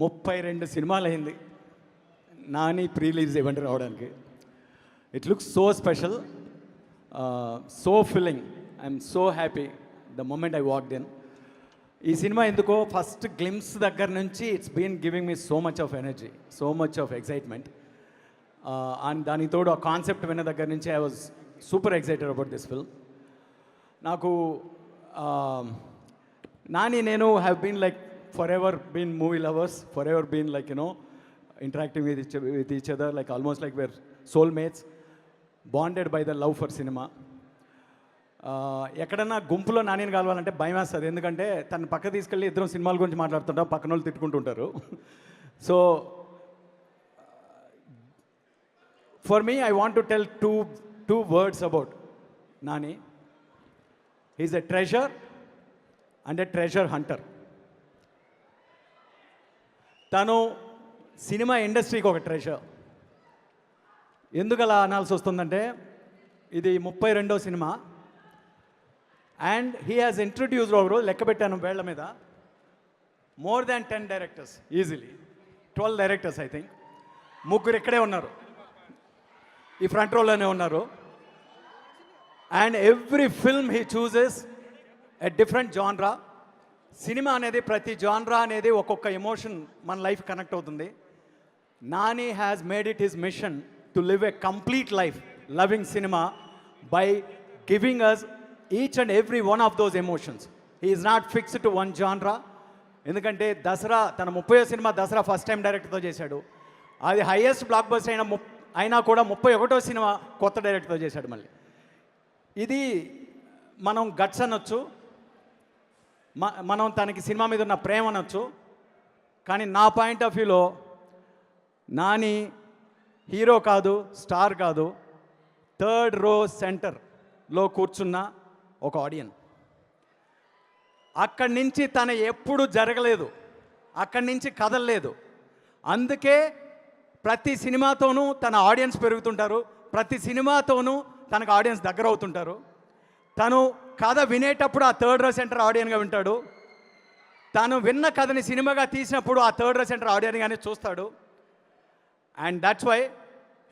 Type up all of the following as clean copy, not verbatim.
32 సినిమాలు అయింది Nani pre release event రావడానికి. It looks so special, so filling. I'm so happy the moment I walked in. ఈ cinema ఎందుకో first glimpse దగ్గర నుంచి it's been giving me so much of energy, so much of excitement. And దానికి తోడు ఆ concept విన్న దగ్గర నుంచి I was super excited about this film. నాకు నాని నేను have been like forever been movie lovers, forever been like, you know, interacting with each other, like almost like we're soulmates, bonded by the love for cinema. ఎక్కడన్నా గుంపులో నానిని కలవాలంటే భయం వేస్తుంది, ఎందుకంటే తను పక్క తీసుకెళ్ళి ఇద్దరం సినిమాల గురించి మాట్లాడుతుంటాం, పక్కన వాళ్ళు తిట్టుకుంటుంటారు. So for me I want to tell two words about Nani. He's a treasure and a treasure hunter. తను సినిమా ఇండస్ట్రీకి ఒక ట్రెజర్. ఎందుకు అలా అనాల్సి వస్తుందంటే ఇది 32వ cinema and he has introduced ఒకరు లెక్క పెట్టాను వేళ్ల మీద more than 10 directors, easily 12 directors I think. 3 ఇక్కడే ఉన్నారు, ఈ ఫ్రంట్ రోలోనే ఉన్నారు. And every film he chooses a different genre. Cinema అనేది ప్రతి జాన్రా అనేది ఒక్కొక్క ఎమోషన్ మన లైఫ్ కనెక్ట్ అవుతుంది. Nani has made it his mission to live a complete life loving cinema by giving us each and every one of those emotions. He is not fixed to one genre. ఎందుకంటే దసరా తన 30వ cinema Dasara first time డైరెక్టర్తో చేశాడు. అది highest block buster అయినా కూడా 31వ cinema కొత్త డైరెక్టర్తో చేశాడు. మళ్ళీ ఇది మనం గట్స్ అనొచ్చు, మనం తనకి సినిమా మీద ఉన్న ప్రేమ అనొచ్చు. కానీ నా పాయింట్ ఆఫ్ వ్యూలో నాని హీరో కాదు, స్టార్ కాదు, 3rd రో సెంటర్లో కూర్చున్న ఒక ఆడియన్స్. అక్కడి నుంచి తన ఎప్పుడు జరగలేదు, అక్కడి నుంచి కదలలేదు. అందుకే ప్రతి సినిమాతోనూ తన ఆడియన్స్ పెరుగుతుంటారు, ప్రతి సినిమాతోనూ తనకు ఆడియన్స్ దగ్గర అవుతుంటారు. తను కథ వినేటప్పుడు ఆ 3rd రో సెంటర్ ఆడియన్గా వింటాడు. తను విన్న కథని సినిమాగా తీసినప్పుడు ఆ 3rd రో సెంటర్ ఆడియన్గానే చూస్తాడు. And that's why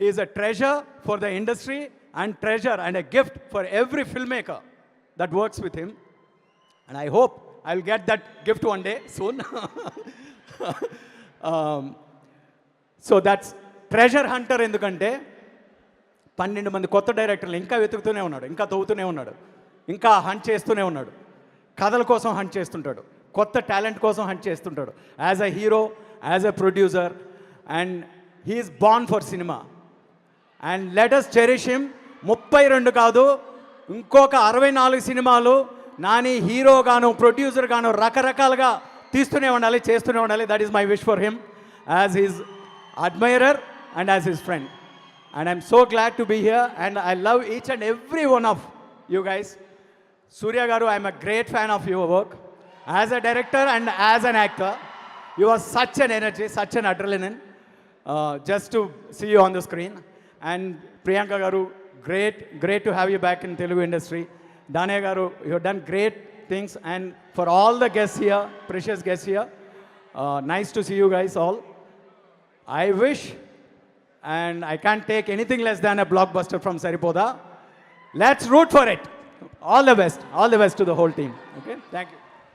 is a treasure for the industry and treasure and a gift for every film maker that works with him. And I hope I will get that gift one day soon. So that's treasure hunter. ఎందుకంటే 12 మంది కొత్త డైరెక్టర్లు ఇంకా వెతుకుతూనే ఉన్నాడు, ఇంకా తవ్వుతూనే ఉన్నాడు, ఇంకా hunt చేస్తూనే ఉన్నాడు. కథల కోసం హంట్ చేస్తుంటాడు, కొత్త టాలెంట్ కోసం హంట్ చేస్తుంటాడు, as a hero, as a producer. And he's born for cinema. And let us cherish him. 32 కాదు, ఇంకొక 64 సినిమాలు నాని హీరోగాను ప్రొడ్యూసర్గాను రకరకాలుగా తీస్తూనే ఉండాలి, చేస్తూనే ఉండాలి. That is my wish for him as his admirer and as his friend. And I'm so glad to be here and I love each and every one of you guys. Surya garu, I'm a great fan of your work as a director and as an actor. You are such an energy, such an adrenaline just to see you on the screen. And Priyanka garu, great to have you back in Telugu industry. Dane garu, you have done great things. And for all the guests here, precious guests here, nice to see you guys all. I wish, and I can't take anything less than a blockbuster from Saripoda. Let's root for it. All the best to the whole team. Okay, thank you.